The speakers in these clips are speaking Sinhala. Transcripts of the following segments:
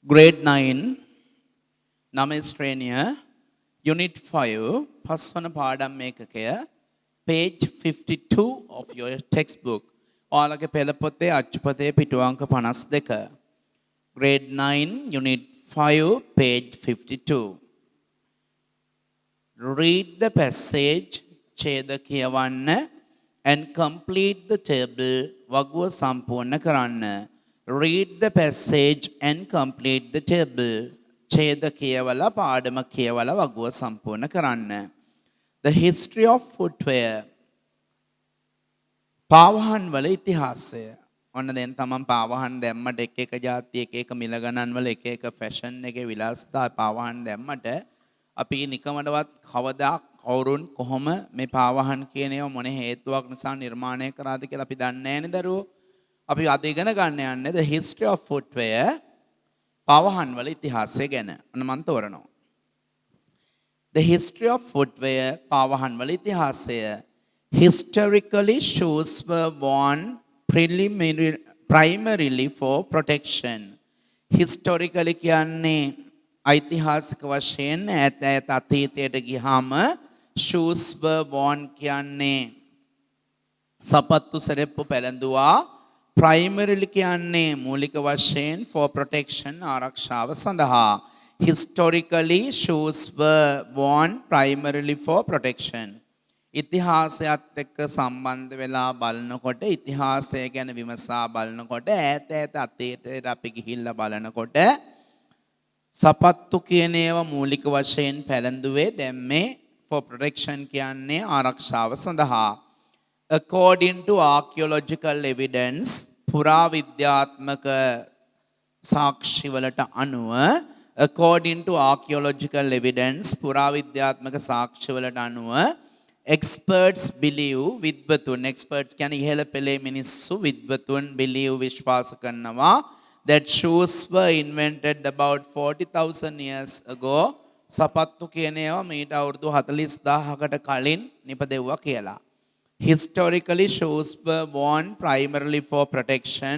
Grade 9, Namastraniya, Unit 5, පස්වන පාඩම් ඒකකය, page 52 of your textbook. ඔයාලගේ පෙළ පොතේ අච්චුපතේ පිටු අංක 52. Grade 9, Unit 5, page 52. Read the passage, ඡේද කියවන්න, and complete the table, වගුව සම්පූර්ණ කරන්න. Read the passage and complete the table. ඡේද කියවලා පාඩම කියවලා වගුව සම්පූර්ණ කරන්න. The history of footwear. පාවහන් වල ඉතිහාසය. ඔන්න දැන් තමන් පාවහන් දැම්මට එක එක જાති එක එක මිල ගණන් වල එක එක ෆැෂන් එකේ විලාසිතා පාවහන් දැම්මට අපි නිකමඩවත් කවදා කවුරුන් කොහොම මේ පාවහන් කියන ඒවා මොන හේතුවක් නිසා නිර්මාණය කරාද කියලා අපි දන්නේ නැහැ නේ දරුවෝ. අපි අද ඉගෙන ගන්න යන්නේ the history of footwear, පාවහන් වල ඉතිහාසය ගැන. අන්න මම තෝරනවා. The history of footwear, පාවහන් වල ඉතිහාසය. Historically, shoes were worn primarily for protection. Historically කියන්නේ ඓතිහාසික වශයෙන් ඈත අතීතයට ගියාම shoes were worn කියන්නේ සපත්තු සරෙප්පු පැළඳුවා. Primarily කියන්නේ මූලික වශයෙන් for protection ආරක්ෂාව සඳහා. Historically, shoes were worn primarily for protection. ඉතිහාසයත් එක්ක සම්බන්ධ වෙලා බලනකොට ඉතිහාසය ගැන විමසා බලනකොට ඈත අතීතයට අපි ගිහිල්ලා බලනකොට සපත්තු කියන ඒවා මූලික වශයෙන් පැළඳුවේ දැන් මේ for protection කියන්නේ ආරක්ෂාව සඳහා. According to archaeological evidence, පුරාවිද්‍යාත්මක සාක්ෂිවලට අනුව according to archaeological evidence, පුරාවිද්‍යාත්මක සාක්ෂිවලට අනුව experts believe, විද්වතුන්, experts කියන්නේ ඉහළ පෙළේ මිනිස්සු, විද්වතුන් believe, විශ්වාස කරනවා that shoes were invented about 40,000 years ago. සපත්තු කියන ඒවා මීට අවුරුදු 40000කට කලින් නිපදෙව්වා කියලා. Historically, shoes were worn primarily for protection.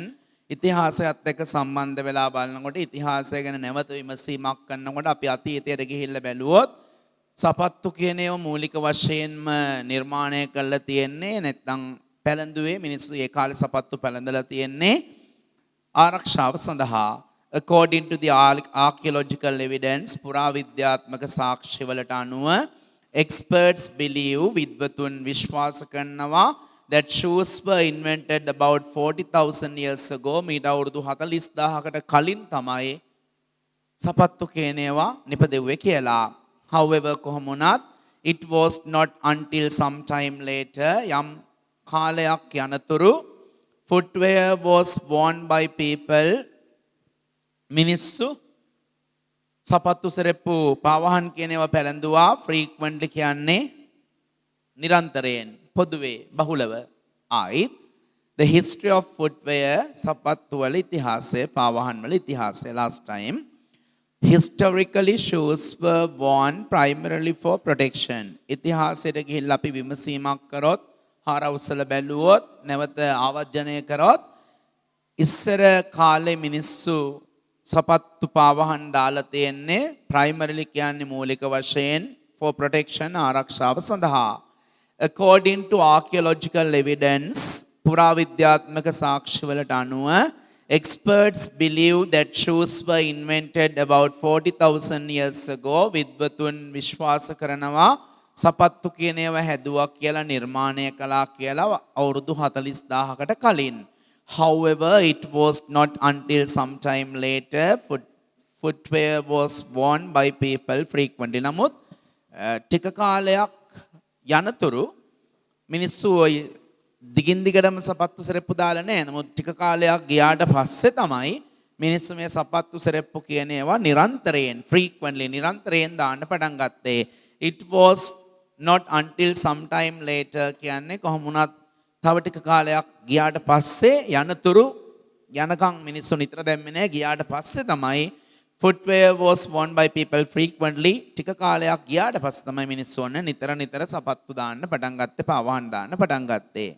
ඉතිහාසයත් එක්ක සම්බන්ධ වෙලා බලනකොට ඉතිහාසය ගැන නැවත විමසීමක් කරනකොට අපි අතීතයට ගිහිල්ලා බැලුවොත් සපත්තු කියන ඒවා මූලික වශයෙන්ම නිර්මාණය කරලා තියෙන්නේ නැත්නම් පැළඳුවේ මිනිස්සු ඒ කාලේ සපත්තු පැළඳලා තියෙන්නේ ආරක්ෂාව සඳහා. According to the archaeological evidence, පුරාවිද්‍යාත්මක සාක්ෂිවලට අනුව experts believe, විද්වතුන් විශ්වාස කරනවා that shoes were invented about 40,000 years ago. මීට අවුරුදු 40000කට කලින් තමයි සපත්තු කියන ඒවා නිපදෙව්වේ කියලා. However, කොහොම වුණත් it was not until some time later, යම් කාලයක් යනතුරු footwear was worn by people, මිනිස්සු සපත්තු සරෙප්පු පාවහන් කියන ඒවා පැළඳුවා. frequently කියන්නේ නිරන්තරයෙන්, පොදුවේ, බහුලව. ආයිත් the history of footwear, සපත්තු වල ඉතිහාසය, පාවහන් වල ඉතිහාසය. last time, historically, shoes were worn primarily for protection. ඉතිහාසයට ගිහිල්ලා අපි විමසීමක් කරොත්, හාරවුසල බැලුවොත්, නැවත ආවර්ජනය කරොත් ඉස්සර කාලේ මිනිස්සු සපත්තු පාවහන් දාලා තියෙන්නේ primarily කියන්නේ මූලික වශයෙන් for protection ආරක්ෂාව සඳහා. According to archaeological evidence, පුරාවිද්‍යාත්මක සාක්ෂිවලට අනුව experts believe that shoes were invented about 40,000 years ago. විද්වතුන් විශ්වාස කරනවා සපත්තු කියන ඒවා හැදුවා කියලා, නිර්මාණය කළා කියලා අවුරුදු 40000කට කලින්. However, it was not until some time later footwear was worn by people frequently. නමුත් ටික කාලයක් යනතුරු මිනිස්සු දිගින් දිගටම සපත්තු සරෙප්පු දාලා නැහැ. නමුත් ටික කාලයක් ගියාට පස්සේ තමයි මිනිස්සු මේ සපත්තු සරෙප්පු කියන ඒවා නිරන්තරයෙන් නිරන්තරයෙන් දාන්න පටන් ගත්තේ. It was not until some time later කියන්නේ කොහොම වුණත් තව ටික කාලයක් ගියාට පස්සේ යනතුරු යනකම් මිනිස්සු නිතර දැම්මේ නැහැ. ගියාට පස්සේ තමයි footwear was worn by people frequently. ටික කාලයක් ගියාට පස්සේ තමයි මිනිස්සු නිතර සපත්තු දාන්න පටන් ගත්තේ, පාවහන් දාන්න පටන් ගත්තේ.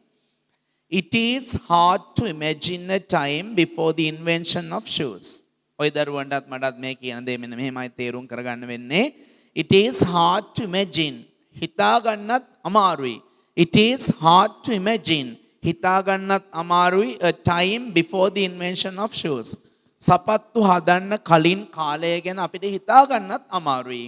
It is hard to imagine a time before the invention of shoes. ඔය දරුවන්ටත් මටත් මේ කියන දේ මෙන්න මෙහෙමයි තේරුම් කරගන්න වෙන්නේ. It is hard to imagine. හිතා ගන්නත් අමාරුයි. It is hard to imagine. හිතා ගන්නත් අමාරුයි a time before the invention of shoes. සපත්තු හදන්න කලින් කාලය ගැන අපිට හිතා ගන්නත් අමාරුයි.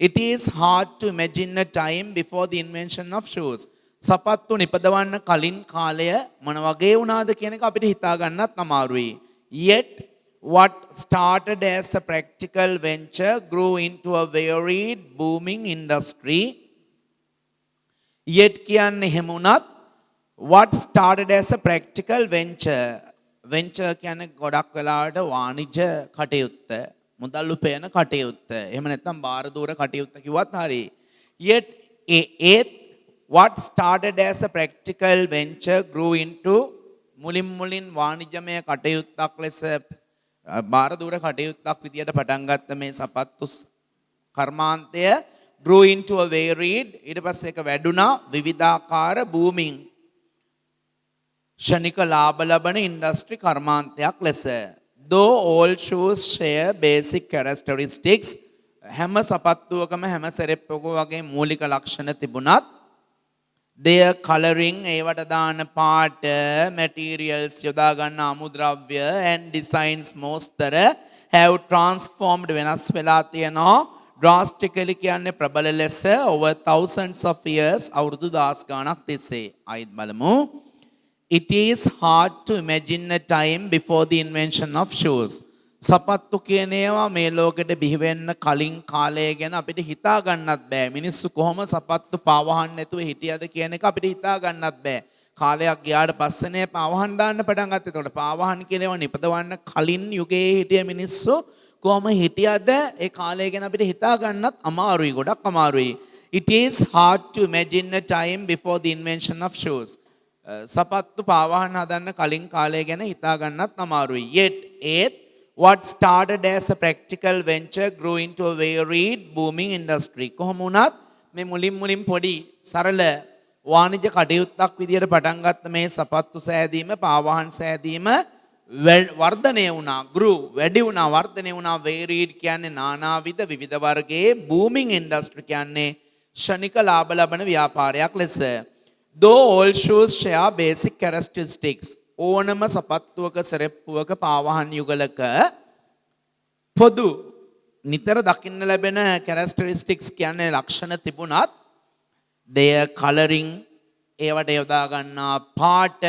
It is hard to imagine a time before the invention of shoes. සපත්තු නිපදවන්න කලින් කාලය මොන වගේ වුණාද කියන එක අපිට හිතා ගන්නත් අමාරුයි. Yet what started as a practical venture grew into a varied booming industry. Yet කියන්නේ එහෙම වුණත් what started as a practical venture. Venture කියන්නේ ගොඩක් වෙලාවට වාණිජ කටයුත්ත, මුදල් උපයන කටයුත්ත. එහෙම නැත්නම් බාහිර දූර කටයුත්ත කිව්වත් හරියි. Yet what started as a practical venture grew into මුලින් වාණිජමය කටයුත්තක් ලෙස බාහිර දූර කටයුත්තක් විදියට පටන් ගත්ත මේ සපත්තු කර්මාන්තය grew into a varied ඊට පස්සේ ඒක වැඩුණා විවිධාකාර booming ෂණික ලාභ ලබන ඉන්ඩස්ට්‍රි කර්මාන්තයක් ලෙස. Though all shoes share basic characteristics, හැම සපත්තුවකම හැම සෙරෙප්පුවක වගේ මූලික ලක්ෂණ තිබුණත් their colouring, ඒවට දාන පාට, materials යොදා ගන්න අමුද්‍රව්‍ය and designs මොස්තර have transformed වෙනස් වෙලා තියෙනවා drastically කියන්නේ ප්‍රබල ලෙස over thousands of years අවුරුදු දහස් ගණනක් තිස්සේ. ආයිත් බලමු. It is hard to imagine a time before the invention of shoes. සපත්තු කියන ඒවා මේ ලෝකෙට බිහි වෙන්න කලින් කාලය ගැන අපිට හිතා ගන්නත් බෑ. මිනිස්සු කොහොම සපත්තු පාවහන්න නැතුව හිටියද කියන එක අපිට හිතා ගන්නත් බෑ. කාලයක් ගියාට පස්සේනේ පාවහන් දාන්න පටන් ගත්තේ. ඒතකොට පාවහන් කියන ඒවා නිපදවන්න කලින් යුගයේ හිටිය මිනිස්සු කොහොම හිටියද ඒ කාලය ගැන අපිට හිතා ගන්නත් අමාරුයි, ගොඩක් අමාරුයි. It is hard to imagine a time before the invention of shoes. සපත්තු පාවහන් හදන්න කලින් කාලය ගැන හිතා ගන්නත් අමාරුයි. Yet what started as a practical venture grew into a varied booming industry. කොහොම වුණත් මේ මුලින් පොඩි සරල වාණිජ කටයුත්තක් විදියට පටන් ගත්ත මේ සපත්තු සෑදීම, පාවහන් සෑදීම වර්ධනය වුණා, grew වැඩි වුණා, වර්ධනය වුණා. varied කියන්නේ නානාවිධ විවිධ වර්ගයේ, booming industry කියන්නේ ෂණික ලාභ ලබන ව්‍යාපාරයක් ලෙස. Though all shoes share basic characteristics. ඕනම සපත්තුවක සෙරෙප්පුවක පාවහන් යුගලක පොදු නිතර දකින්න ලැබෙන characteristics කියන්නේ ලක්ෂණ තිබුණත් their colouring, ඒවට යොදා ගන්නා පාට,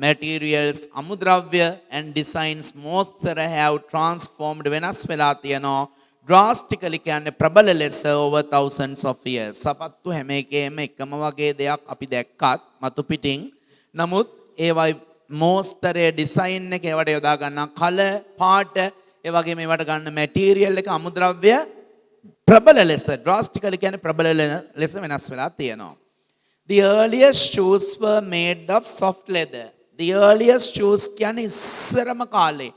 materials අමුද්‍රව්‍ය and designs මොස්තර have transformed වෙනස් වෙලා තියෙනවා drastically කියන්නේ ප්‍රබල ලෙස over thousands of years. සපත්තු හැම එකේම එකම වගේ දෙයක් අපි දැක්කත් මතු පිටින්, නමුත් ඒවයි මොස්තරේ ඩිසයින් එක ඒවට යොදා ගන්නා කලර්, පාට, ඒ වගේම ඒවට ගන්න මැටීරියල් එක අමුද්‍රව්‍ය ප්‍රබල ලෙස drastically කියන්නේ ප්‍රබල ලෙස වෙනස් වෙලා තියෙනවා. The earliest shoes were made of soft leather. The earliest shoes කියන්නේ ඉස්සරම කාලේ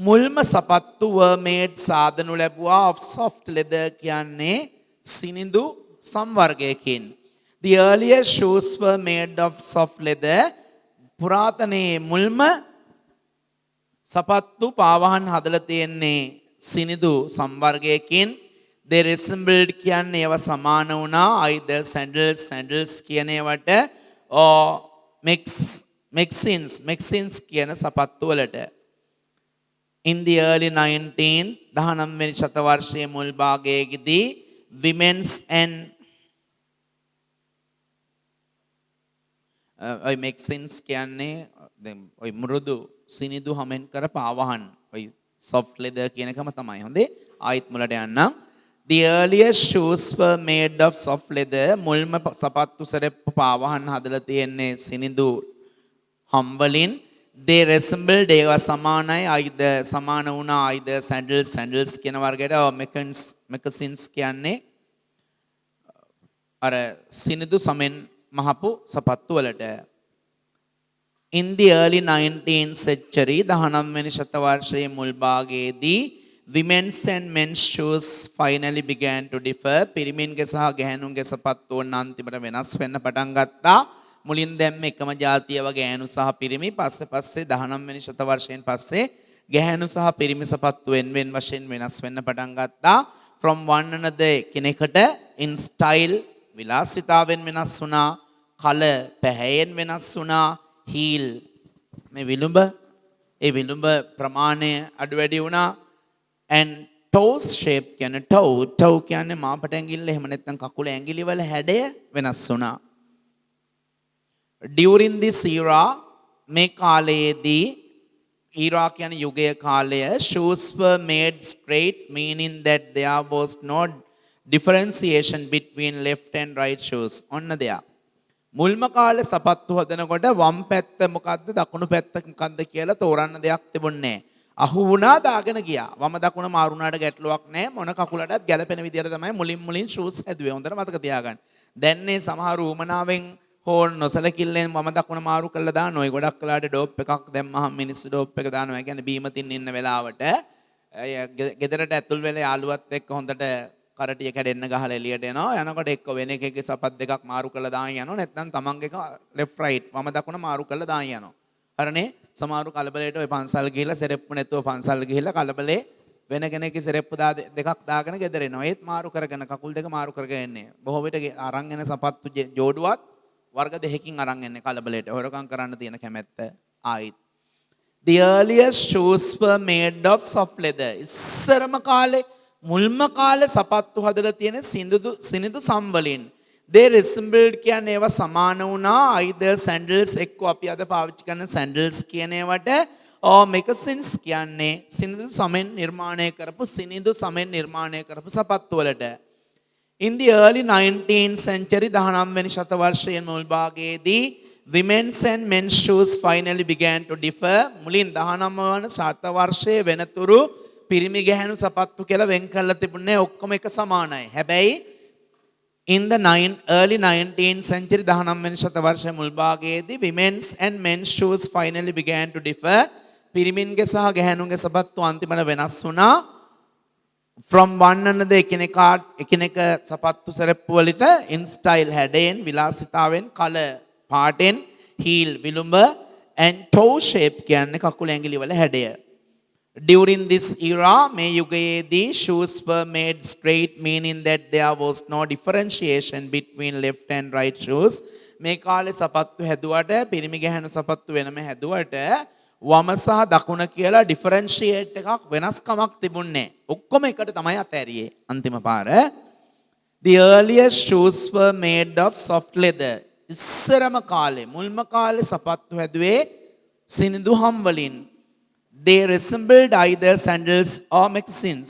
මුල්ම සපත්තු were made සාදනු ලැබුවා of soft leather කියන්නේ සිනිඳු සංවර්ගයකින්. The earliest shoes were made of soft leather. පුරාතනයේ මුල්ම සපත්තු පාවහන් හදලා තියෙන්නේ සිනිඳු සංවර්ගයකින්. They resembled කියන්නේ ඒවා සමාන වුණා either sandals කියන ඒවට or mexins කියන සපත්තු වලට. In the early 19th වෙනි ශතවර්ෂයේ මුල් භාගයේදී women's and ඔය mexins කියන්නේ ඔය මෘදු සිනිඳු හැමෙන් කර පාවහන්, ඔය soft leather කියන එකම තමයි. හොඳේ, ආයිත් මුලට යන්නම්. The earliest shoes were made of soft leather. මුල්ම සපත්තු සරෙප්පු පාවහන් හදලා තියෙන්නේ සිනිඳු හම් වලින්. They resembled, ඒවා සමානයි, either සමාන වුණා either sandals කියන වර්ගයට, or moccasins කියන්නේ අර සිනිඳු සමෙන් මහපු සපත්තු වලට. In the early 19th century 19 වෙනි ශතවර්ෂයේ මුල් භාගයේදී women's and men's shoes finally began to differ. පිරිමින්ගේ සහ ගැහැණුන්ගේ සපත්තු වුණ අන්තිමට වෙනස් වෙන්න පටන් ගත්තා. මුලින් දැම්ම එකම જાතියව ගැහැණු සහ පිරිමි. පස්සේ 19 වෙනි ශතවර්ෂයෙන් පස්සේ ගැහැණු සහ පිරිමි සපත්තු වෙන වශයෙන් වෙනස් වෙන්න පටන් ගත්තා. from one another කෙනෙකුට in style විලාසිතාවෙන් වෙනස් වුණා. color පැහැයෙන් වෙනස් වුණා. heel මේ විලුඹ ඒ විලුඹ ප්‍රමාණය අඩු වැඩි වුණා. and toes shape කියන්නේ toe කියන්නේ මාපට ඇඟිල්ල එහෙම නැත්නම් කකුල ඇඟිලි වල හැඩය වෙනස් වුණා. during this era මේ කාලයේදී era කියන්නේ යුගය කාලය shoes were made straight meaning that there was no differentiation between left and right shoes. ඔන්න දෙයක්. මුල්ම කාලේ සපත්තු හදනකොට වම් පැත්ත මොකද්ද දකුණු පැත්ත මොකද්ද කියලා තෝරන්න දෙයක් තිබුණේ නැහැ. අහු වුණා දාගෙන ගියා. වම දකුණ මාරුණාට ගැටලුවක් නැහැ. මොන කකුලටත් ගැලපෙන විදියට තමයි මුලින් ෂූස් හැදුවේ. හොඳට මතක තියාගන්න. දැන් මේ සමහර උමනාවෙන් හෝ නොසලකිල්ලෙන් වම දකුණ මාරු කරලා දාන ඔය ගොඩක් කලාට ඩෝප් එකක් දැම්මහම මිනිස්සු ඩෝප් එක දානවා. ඒ කියන්නේ බීමතින් ඉන්න වෙලාවට ගෙදරට ඇතුල් වෙලා යාළුවත් එක්ක හොඳට කරටිය කැඩෙන්න ගහලා එළියට එනවා. යනකොට එක්ක වෙන එකෙක්ගේ සපත් දෙකක් මාරු කරලා දාන් යනවා. නැත්නම් තමන්ගේ ලෙෆ්ට් රයිට් වම දකුණ මාරු කරලා දාන් යනවා. හරනේ සමහරු කලබලයට ඔය පන්සල් ගිහිල්ලා සෙරෙප්පු නැතුව පන්සල් ගිහිල්ලා කලබලේ වෙන කෙනෙක්ගේ සෙරෙප්පු දෙකක් දාගෙන ගෙදර එනවා. ඒත් මාරු කරගෙන කකුල් දෙක මාරු කරගෙන එන්නේ. බොහෝ විට අරන් එන සපත්තු ජෝඩුවත් වර්ග දෙකකින් අරන් එන්නේ කලබලයට. හොරකම් කරන්න තියෙන කැමැත්ත ආයිත්. The earliest shoes were made of soft leather. ඉස්සරම කාලේ මුල්ම කාලේ සපත්තු හදලා තියෙන සිනිඳු සම් වලින්. they resembled කියන්නේ ඒවා සමාන වුණා either sandals එක්ක අපි අද පාවිච්චි කරන sandals කියන ඒවට or moccasins කියන්නේ සිනිඳු සමෙන් නිර්මාණය කරපු සපත්තු වලට. in the early 19th century 19 වෙනි ශතවර්ෂයේ මුල් භාගයේදී women's and men's shoes finally began to differ. මුලින් 19 වන ශතවර්ෂයේ වෙනතුරු පිරිමි ගැහැණු සපත්තු කියලා වෙන් කරලා තිබුණේ ඔක්කොම එක සමානයි. හැබැයි in the early 19th century 19 වෙනි ශතවර්ෂයේ මුල් භාගයේදී women's and men's shoes finally began to differ. පිරිමින්ගේ සහ ගැහැණුන්ගේ සපත්තු අන්තිමට වෙනස් වුණා. from one another එකිනෙක සපත්තු සරප්පු වලට in style හැඩයෙන් විලාසිතාවෙන් color පාටෙන් heel විලුඹ and toe shape කියන්නේ කකුල ඇඟිලි වල හැඩය. During this era මේ යුගයේදී shoes were made straight meaning that there was no differentiation between left and right shoes. මේ කාලේ සපත්තු හැදුවට පිරිමි ගැහැණු සපත්තු වෙනම හැදුවට වම සහ දකුණ කියලා differentiate එකක් වෙනස්කමක් තිබුණේ. ඔක්කොම එකට තමයි අතෑරියේ අන්තිම පාර. The earliest shoes were made of soft leather. ඉස්සරම කාලේ මුල්ම කාලේ සපත්තු හැදුවේ සිනිඳු හම් වලින්. They resembled either sandals or moccasins.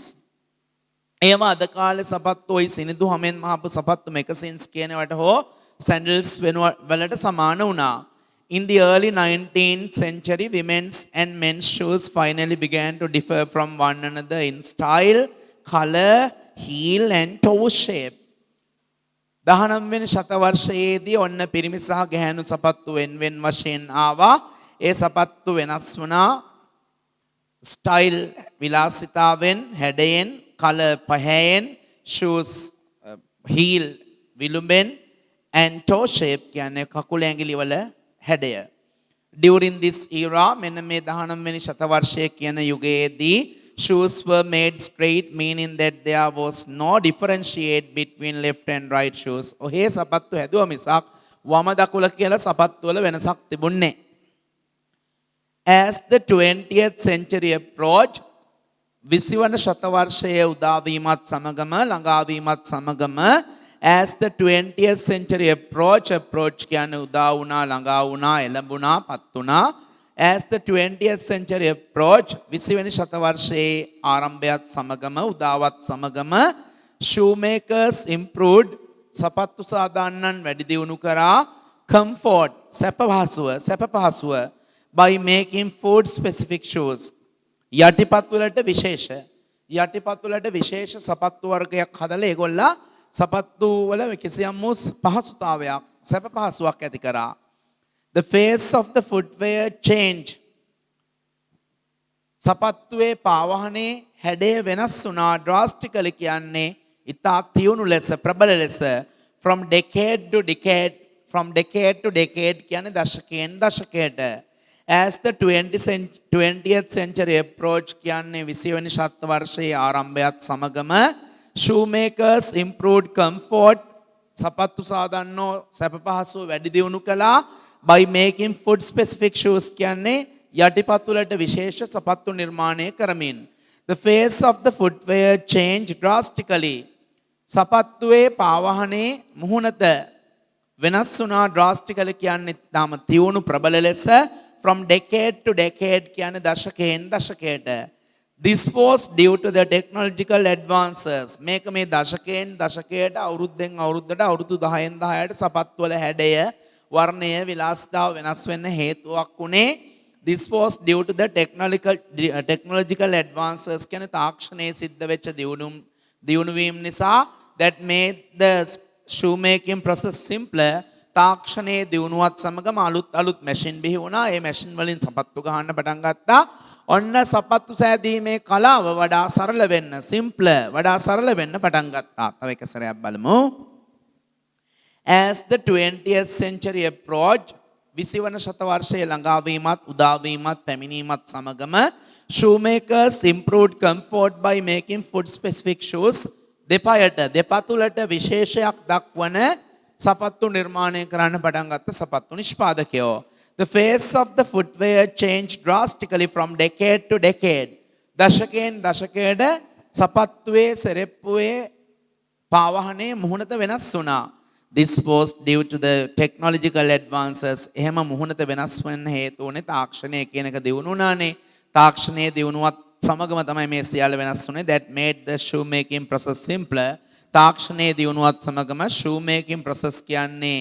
ඒවා අද කාලේ සපත්තු ඔයි සිනිඳු හැමෙන් මහපු සපත්තු moccasins කියනවට හෝ sandals වලට සමාන වුණා. In the early 19th century, women's and men's shoes finally began to differ from one another in style, color, heel and toe shape. 19 වෙනි ශතවර්ෂයේදී ඔන්න පිරිමි සහ ගැහැණු සපත්තු වෙන් වශයෙන් ආවා. ඒ සපත්තු වෙනස් වුණා. style විලාසිතාවෙන් හැඩයෙන් color පහැයෙන් shoes heel විලුඹෙන් and toe shape කියන්නේ කකුල ඇඟිලි වල හැඩය. during this era මෙන්න මේ 19 වෙනි ශතවර්ෂයේ කියන යුගයේදී shoes were made straight meaning that there was no differentiate between left and right shoes. ඔහේ සපත්තු හැදුවා මිසක් වම දකුණ කියලා සපත්තු වල වෙනසක් තිබුණේ. As the 20th century approached, 20 වන ශතවර්ෂයේ උදාවීමත් සමගම ළඟාවීමත් සමගම as the 20th century approach කියන්නේ උදා වුණා ළඟා වුණා එළඹුණා පත් වුණා. as the 20th century approach 20 වෙනි ශතවර්ෂයේ ආරම්භයත් සමගම උදාවත් සමගම shoemakers improved සපත්තු සාදාන්නන් වැඩි දියුණු කරා comfort සැප පහසුව by making food specific shoes. යටිපත් වලට විශේෂ සපත්තු වර්ගයක් හදලා ඒගොල්ලා සපත්තු වල කිසියම් වූ පහසුතාවයක් සැප පහසුවක් ඇති කරා. The face of the footwear change. සපත්තුවේ පාවහනේ හැඩය වෙනස් වුණා drastically කියන්නේ ඉතා තියුණු ලෙස ප්‍රබල ලෙස from decade to decade කියන්නේ දශකයෙන් දශකයට. As the 20th century approach කියන්නේ 20 වෙනි ශත වර්ෂයේ ආරම්භයත් සමගම shoemakers improved comfort සපත්තු සාදන්නෝ සැප පහසුව වැඩි දියුණු කළා by making foot specific shoes කියන්නේ යටිපතුලට විශේෂ සපත්තු නිර්මාණය කරමින්. The face of the footwear changed drastically. සපත්තුවේ පාවහනේ මුහුණත වෙනස් වුණා drastically කියන්නේ තාම තියුණු ප්‍රබල ලෙස from decade to decade කියන්නේ දශකයෙන් දශකයට. This was due to the technological advances. මේක මේ දශකයෙන් දශකයට අවුරුද්දෙන් අවුරුද්දට අවුරුදු 10න් 10ට සපත්තු වල හැඩය වර්ණය විලාසිතාව වෙනස් වෙන්න හේතුවක් උනේ. This was due to the technological advances කියන්නේ තාක්ෂණයේ සිද්ධ වෙච්ච දියුණු වීම නිසා that made the shoemaking process simpler. තාක්ෂණයේ දියුණුවත් සමගම අලුත් මැෂින් බිහි වුණා. ඒ මැෂින් වලින් සපත්තු ගහන්න පටන් ගත්තා. ඔන්න සපත්තු සෑදීමේ කලාව වඩා සරල වෙන්න වඩා සරල වෙන්න පටන් ගත්තා. තව එක සැරයක් බලමු. As the 20th century approached 20 වන ශතවර්ෂයේ ළඟාවීමත් උදාවීමත් පැමිණීමත් සමගම shoemakers improved comfort by making foot specific shoes. දෙපතුලට විශේෂයක් දක්වන සපත්තු නිර්මාණය කරන්න පටන් ගත්ත සපත්තු නිෂ්පාදකයෝ. The face of the footwear changed drastically from decade to decade. දශකයෙන් දශකයට සපත්තුවේ සෙරෙප්පුවේ පාවහනේ මුහුණත වෙනස් වුණා. This was due to the technological advances. එහෙම මුහුණත වෙනස් වෙන්න හේතු වුණේ තාක්ෂණය කියන එක දියුණු වුණානේ. තාක්ෂණයේ දියුණුවත් සමගම තමයි මේ සියල්ල වෙනස් වුණේ. That made the shoemaking process simpler. තාක්ෂණයේ දියුණුවත් සමගම shoemaking process කියන්නේ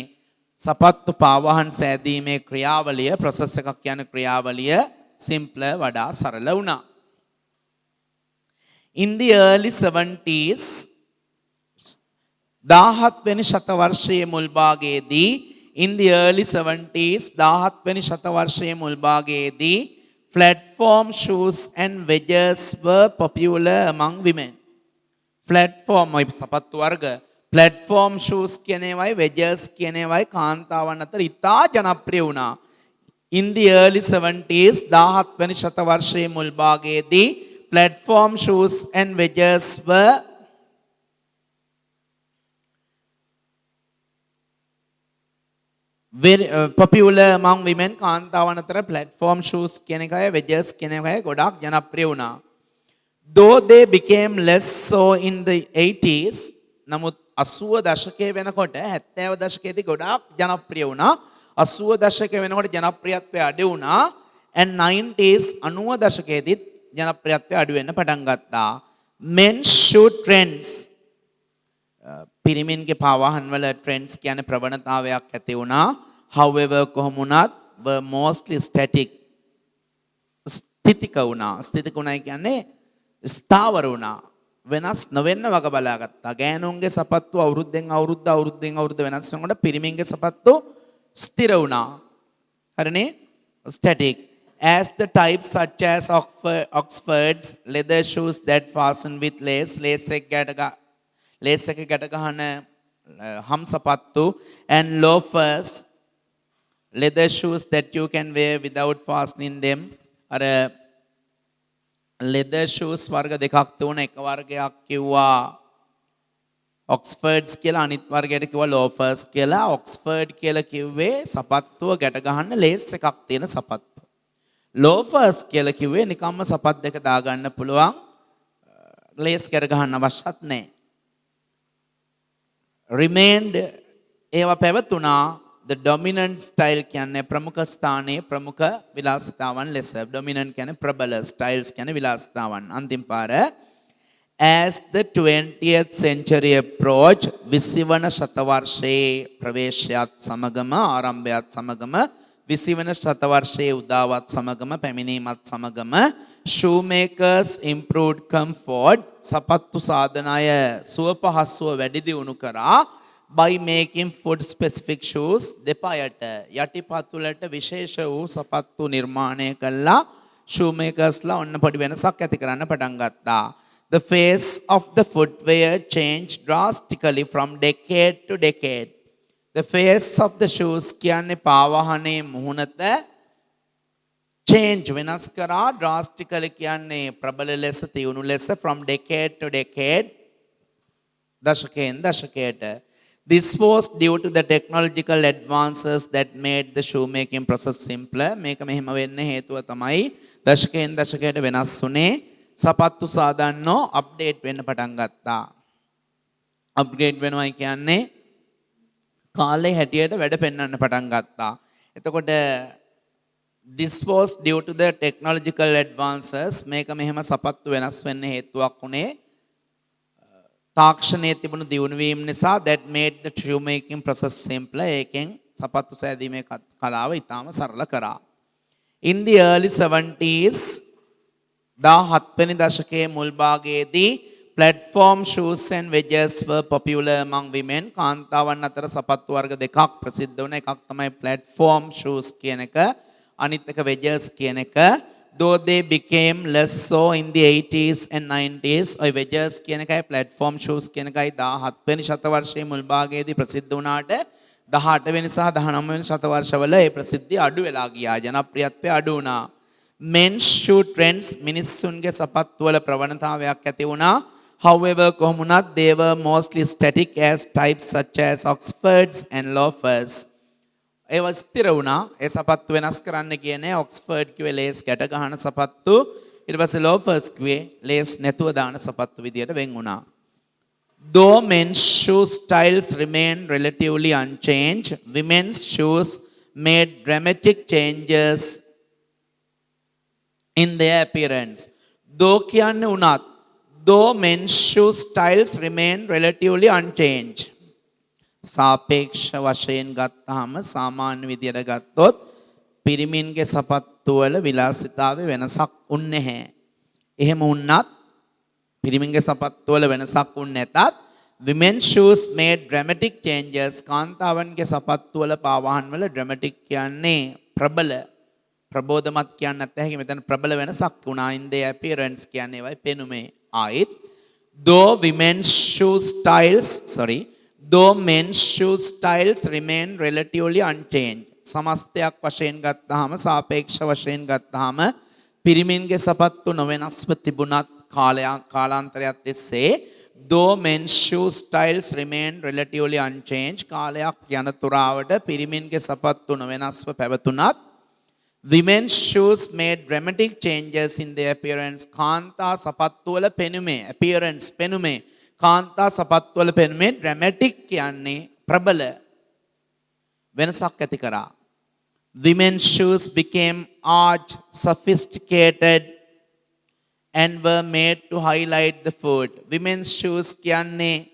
සපත්තු පාවහන් සෑදීමේ ක්‍රියාවලිය process එකක් කියන ක්‍රියාවලිය simpler වඩා සරල වුණා. In the early 70s 17 වෙනි ශතවර්ෂයේ මුල් භාගයේදී in the early 70s 17 වෙනි ශතවර්ෂයේ මුල් භාගයේදී platform shoes and wedges were popular among women. platform ඔය සපත්තු වර්ග platform shoes කියන ඒවායි wedges කියන ඒවායි කාන්තාවන් අතර ඉතා ජනප්‍රිය වුණා. In the early 70s 17 වෙනි ශතවර්ෂයේ මුල් භාගයේදී platform shoes and wedges were very popular among women. කාන්තාවන් අතර platform shoes කියන එකයි wedges කියන එකයි ගොඩාක් ජනප්‍රිය වුණා. Though they became less so in the 80s, නමුත් 80 දශකයේ වෙනකොට 70 දශකයේදී ගොඩාක් ජනප්‍රිය වුණා. 80 දශකයේ වෙනකොට ජනප්‍රියත්වය අඩු වුණා. and 90s 90 දශකයේදී ජනප්‍රියත්වය අඩු වෙන්න පටන් ගත්තා. men's shoe trends පිරිමින්ගේ පාවාහන් වල trends කියන්නේ ප්‍රවණතාවයක් ඇති වුණා. however කොහොම වුණත් were mostly static. ස්ථිතික වුණා. ස්ථිතික වුණා කියන්නේ ස්ථාවර වුණා. වෙනස් නොවෙන්න වග බලාගත්තා. ගෑනුන්ගේ සපත්තු අවුරුද්දෙන් අවුරුද්ද වෙනස් වෙනකොට පිරිමින්ගේ සපත්තු ස්ථිර වුණා. හරිනේ? static. As the types such as Oxford's leather shoes that fasten with lace එක ගැට ගහන හම් සපත්තු and loafers leather shoes that you can wear without fastening them. අර leather shoes වර්ග දෙකක් තුන එක වර්ගයක් කිව්වා Oxfords කියලා අනිත් වර්ගයට කිව්වා loafers කියලා. Oxford කියලා කිව්වේ සපත්තුව ගැට ගහන්න ලේස් එකක් තියෙන සපත්තු. loafers කියලා කිව්වේ නිකම්ම සපත් දෙක දාගන්න පුළුවන් ලේස් ගැට ගහන්න අවශ්‍යත් නැහැ. remained ඒවා පැවතුණා. the dominant style කියන්නේ ප්‍රමුඛ ස්ථානයේ ප්‍රමුඛ විලාසිතාවන් ලෙස. dominant කියන්නේ ප්‍රබල, styles කියන්නේ විලාසිතාවන්. අන්තිම පාර as the 20th century approach 20 වන ශතවර්ෂයේ ප්‍රවේශයත් සමගම ආරම්භයත් සමගම 20 වන ශතවර්ෂයේ උදාවත් සමගම පැමිණීමත් සමගම shoemakers improved comfort සපත්තු සාධනය සුව පහසුව වැඩි දියුණු කරා by making foot specific shoes දෙපයට යටිපතුලට විශේෂ වූ සපත්තු නිර්මාණය කළා. shoemakersලා ඔන්න පොඩි වෙනසක් ඇති කරන්න පටන් ගත්තා. The face of the footwear changed drastically from decade to decade. The face of the shoes කියන්නේ පාවහනේ මුහුණත change වෙනස් කරා drastically කියන්නේ ප්‍රබල ලෙස තියුණු ලෙස from decade to decade දශකයෙන් දශකයට. This was due to the technological advances that made the shoemaking process simpler. මේක මෙහෙම වෙන්න හේතුව තමයි දශකයෙන් දශකයට වෙනස් වුණේ සපත්තු සාදන්නෝ අප්ඩේට් වෙන්න පටන් ගත්තා. අප්ග්‍රේඩ් වෙනවයි කියන්නේ කාලේ හැටියට වැඩ පෙන්වන්න පටන් ගත්තා. එතකොට this was due to the technological advances මේක මෙහෙම සපත්තු වෙනස් වෙන්න හේතුවක් උනේ තාක්ෂණයේ තිබුණු දියුණුවීම නිසා that made the shoemaking process simpler. ඒකෙන් සපත්තු සෑදීමේ කලාව ඉතාම සරල කරා. In the early 70s 17 වෙනි දශකයේ මුල් භාගයේදී platform shoes and wedges were popular among women. කාන්තාවන් අතර සපත්තු වර්ග දෙකක් ප්‍රසිද්ධ වුණා. එකක් තමයි platform shoes කියන එක, අනිත් එක wedges කියන එක. Though they became less so in the 80s and 90s. ඔය wedges කියන එකයි platform shoes කියන එකයි 17 වෙනි ශතවර්ෂයේ මුල් භාගයේදී ප්‍රසිද්ධ වුණාට 18 වෙනි සහ 19 වෙනි ශතවර්ෂවල ඒ ප්‍රසිද්ධිය අඩු වෙලා ගියා. ජනප්‍රියත්වය අඩු වුණා. men's shoe trends මිනිස්සුන්ගේ සපත්තු වල ප්‍රවණතාවයක් ඇති වුණා. However, කොහොම වුණත් they were mostly static as types such as Oxfords and loafers. ඒව ස්ථිර වුණා. ඒ සපත්තු වෙනස් කරන්න කියන්නේ ඔක්ස්ෆර්ඩ් කිව්වේ ලේස් ගැට ගහන සපත්තු. ඊට පස්සේ loafers කිව්වේ ලේස් නැතුව දාන සපත්තු විදියට වෙන් වුණා. Though men's shoe styles remained relatively unchanged, women's shoes made dramatic changes in their appearance. Though කියන්නේ උනත් though men's shoe styles remained relatively unchanged. සාපේක්ෂ වශයෙන් ගත්තාම සාමාන්‍ය විදියට ගත්තොත් පිරිමින්ගේ සපත්තු වල විලාසිතාවේ වෙනසක් උන්නේ නැහැ. එහෙම වුණත් පිරිමින්ගේ සපත්තු වල වෙනසක් උන්නේ නැතත් women's shoes made dramatic changes. කාන්තාවන්ගේ සපත්තු වල පාවහන් වල dramatic කියන්නේ ප්‍රබල ප්‍රබෝධමත් කියන්න නැත්නම් මෙතන ප්‍රබල වෙනසක් වුණා. in their appearance කියන්නේ ඒවයි පෙනුමේ. ආයිත් though men's shoe styles remain relatively unchanged. සමස්තයක් වශයෙන් ගත්තාම සාපේක්ෂ වශයෙන් ගත්තාම පිරිමින්ගේ සපත්තු නොවෙනස්ව තිබුණත් කාලාන්තරයක් තිස්සේ though men's shoe styles remain relatively unchanged කාලයක් යනතුරාවට පිරිමින්ගේ සපත්තු නොවෙනස්ව පැවතුණත් women's shoes made dramatic changes in their appearance. කාන්තා සපත්තු වල පෙනුමේ appearance පෙනුමේ කාන්තා සපත්තු වල පෙනුමේ dramatic කියන්නේ ප්‍රබල වෙනසක් ඇති කරා. Women's shoes became arch sophisticated and were made to highlight the foot. Women's shoes කියන්නේ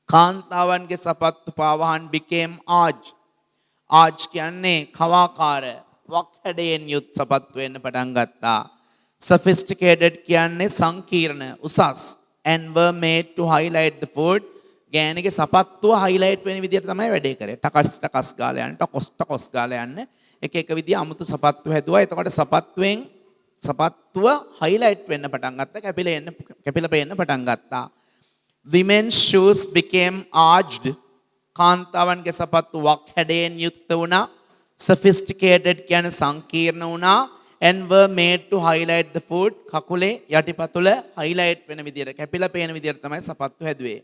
කාන්තාවන්ගේ සපත්තු පාවහන් became arch. arch කියන්නේ කවාකාර වක්හැඩයෙන් යුත් සපත්තු වෙන්න පටන් ගත්තා. sophisticated කියන්නේ සංකීර්ණ උසස් and were made to highlight the foot. ගෑණිගේ සපත්තුව highlight වෙන විදිහට තමයි වැඩේ කරේ. ටකස් ගාලා යන්න ටකොස් ගාලා යන්න එක එක විදිහ අමුතු සපත්තු හැදුවා. එතකොට සපත්තුව highlight වෙන්න පටන් ගත්තා. කැපිලා පේන්න පටන් ගත්තා. women's shoes became arched. කාන්තාවන්ගේ සපත්තු වක්හැඩයෙන් යුක්ත වුණා. sophisticated කියන්නේ සංකීර්ණ වුණා. and were made to highlight the foot. කකුලේ යටිපතුල highlight වෙන විදියට කැපිලා පේන විදියට තමයි සපත්තු හැදුවේ.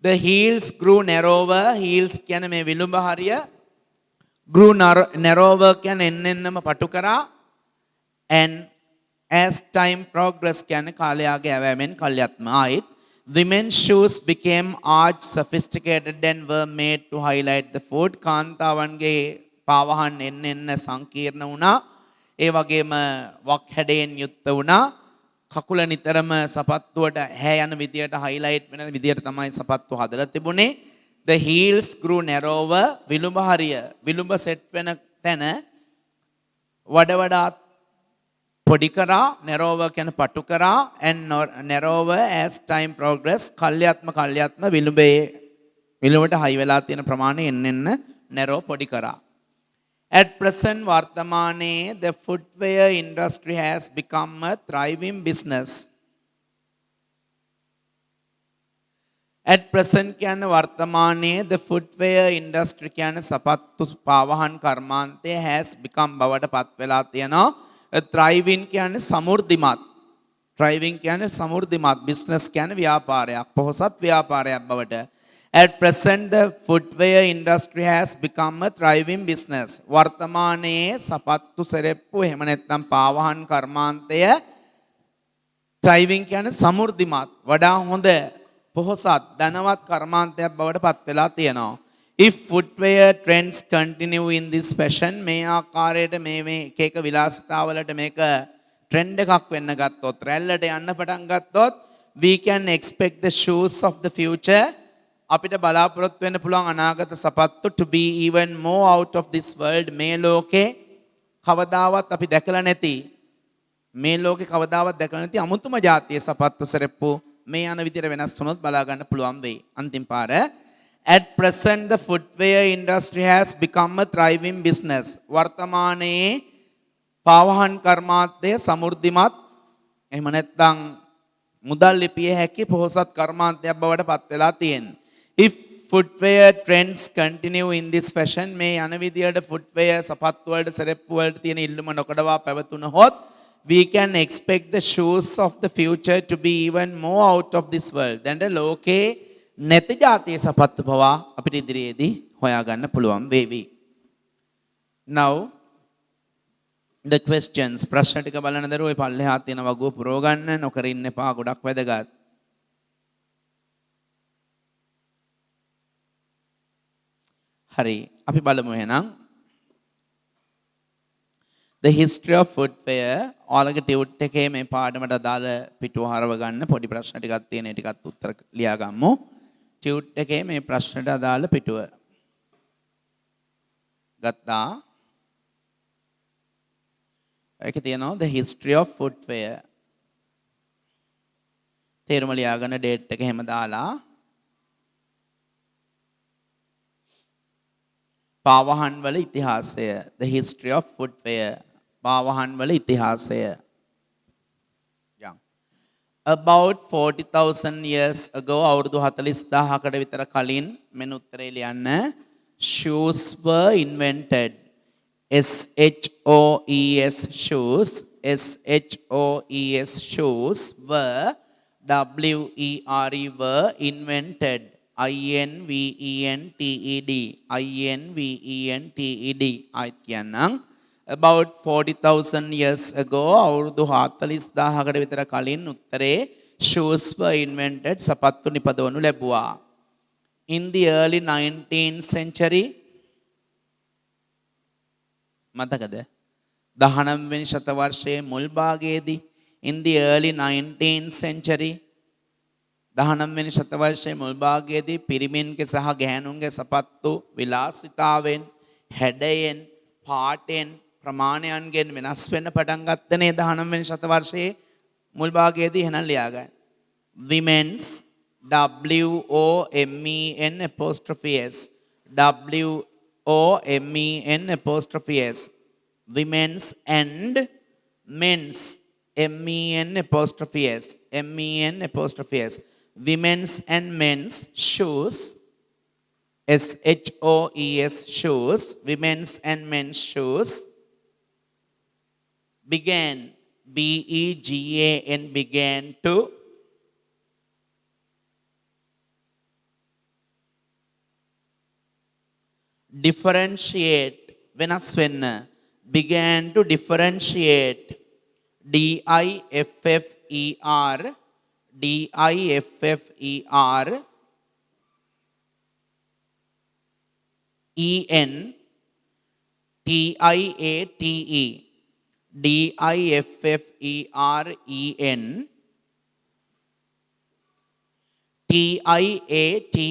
the heels grew narrower. heels කියන්නේ මේ විලුඹ හරිය grew narrower කියන්නේ එන්නෙන්නම පටු කරා. and as time progressed කියන්නේ කාලයාගේ ඇවෑමෙන් කල්යත්ම ආයිත් women's shoes became arch sophisticated and were made to highlight the foot. කාන්තාවන්ගේ පාවහන් එන්න සංකීර්ණ වුණා. ඒ වගේම වක්හැඩයෙන් යුක්ත වුණා. කකුල නිතරම සපත්තුවට හැ යන විදියට highlight වෙන විදියට තමයි සපත්තු හදලා තිබුණේ. the heels grew narrower. විලුඹ හරිය විලුඹ සෙට් වෙන තැන වඩාත් පොඩි කරා. narrower කියන්නේ පටු කරා. and narrower as time progressed. කල්යත්ම විලුඹට හයි වෙලා තියෙන ප්‍රමාණය එන්න narrow පොඩි කරා. at present වර්තමානයේ the footwear industry has become a thriving business. at present කියන්නේ වර්තමානයේ the footwear industry කියන්නේ සපත්තු පාවහන් කර්මාන්තය has become බවට පත් වෙලා තියෙනවා. thriving කියන්නේ සමෘද්ධිමත්. thriving කියන්නේ සමෘද්ධිමත්. business කියන්නේ ව්‍යාපාරයක්. පොහොසත් ව්‍යාපාරයක් බවට. At present the footwear industry has become a thriving business. වර්තමානයේ සපත්තු සෙරෙප්පු එහෙම නැත්නම් පාවහන් කර්මාන්තය thriving කියන්නේ සමෘද්ධිමත්. වඩා හොඳ පොහොසත් ධනවත් කර්මාන්තයක් බවට පත් වෙලා තියෙනවා. If footwear trends continue in this fashion මේ ආකාරයට මේ එක එක විලාසිතාවලට මේක ට්‍රෙන්ඩ් එකක් වෙන්න ගත්තොත් රැල්ලට යන්න පටන් ගත්තොත් we can expect the shoes of the future අපිට බලාපොරොත්තු වෙන්න පුළුවන් අනාගත සපත්තු to be even more out of this world මේ ලෝකේ කවදාවත් අපි දැකලා නැති මේ ලෝකේ කවදාවත් දැකලා නැති අමුතුම જાතිය සපත්තු සරප්පු මේ යන විදිහට වෙනස් වුණොත් බලා ගන්න පුළුවන් වෙයි. අන්තිම පාර at present the footwear industry has become a thriving business. වර්තමානයේ පාවහන් කර්මාන්තය සමෘද්ධිමත් එහෙම නැත්නම් මුදල් ලිපිය හැකි පොහොසත් කර්මාන්තයක් බවට පත් වෙලා තියෙනවා. If footwear trends continue in this fashion මේ යන විදිහට footwear සපත්තු වලට සරප්පු වලට තියෙන ඉල්ලුම නොකඩවා පැවතුනහොත් we can expect the shoes of the future to be even more out of this world. දැන් ලෝකේ නැති જાතිය සපත්තු පවා අපිට ඉදිරියේදී හොයාගන්න පුළුවන් වේවි. Now the questions ප්‍රශ්න ටික බලන දර ඔය පල්ලෙහා තියෙන වගුව පුරව ගන්න නොකර ඉන්න එපා ගොඩක් වැදගත්. හරි අපි බලමු එහෙනම් the history of footwear ඔයාලගේ ටියුට් එකේ මේ පාඩමට අදාළ පිටුව හරව ගන්න පොඩි ප්‍රශ්න ටිකක් තියෙන ඒ ටිකත් උත්තර ලියා ගමු. ටියුට් එකේ මේ ප්‍රශ්නට අදාළ පිටුව ගත්තා. ඒකේ තියෙනවා the history of footwear. තේරුම ලියා ගන්න ඩේට් එක එහෙම දාලා පාවහන් වල ඉතිහාසය the history of footwear පාවහන් වල ඉතිහාසය. About 40,000 years ago අවුරුදු 40000කට විතර කලින් මෙන්න උත්තරේ ලියන්න shoes were invented. SHOES shoes SHOES shoes were were invented INVENTED ආයිත් කියන්නම් about 40,000 years ago අවුරුදු 40000කට විතර කලින් උත්තරේ shoes were invented සපත්තු නිපදවනු ලැබුවා. In the early 19th century මතකද 19 වෙනි ශතවර්ෂයේ මුල් භාගයේදී in the early 19th century 19 වෙනි ශතවර්ෂයේ මුල් භාගයේදී පිරිමින්ගේ සහ ගැහැණුන්ගේ සපත්තු විලාසිතාවෙන් හැඩයෙන් පාටෙන් ප්‍රමාණයන්ගෙන් වෙනස් වෙන්න පටන් ගත්තනේ 19 වෙනි ශතවර්ෂයේ මුල් භාගයේදී එහෙනම් ලියා ගන්න. Women's WOMEN apostrophe S WOMEN women's and men's MEN apostrophe S women's and men's shoes SHOES shoes women's and men's shoes began began to differentiate වෙනස් වෙන්න began to differentiate DIFFER EN TIATE DIFFEREN TIATE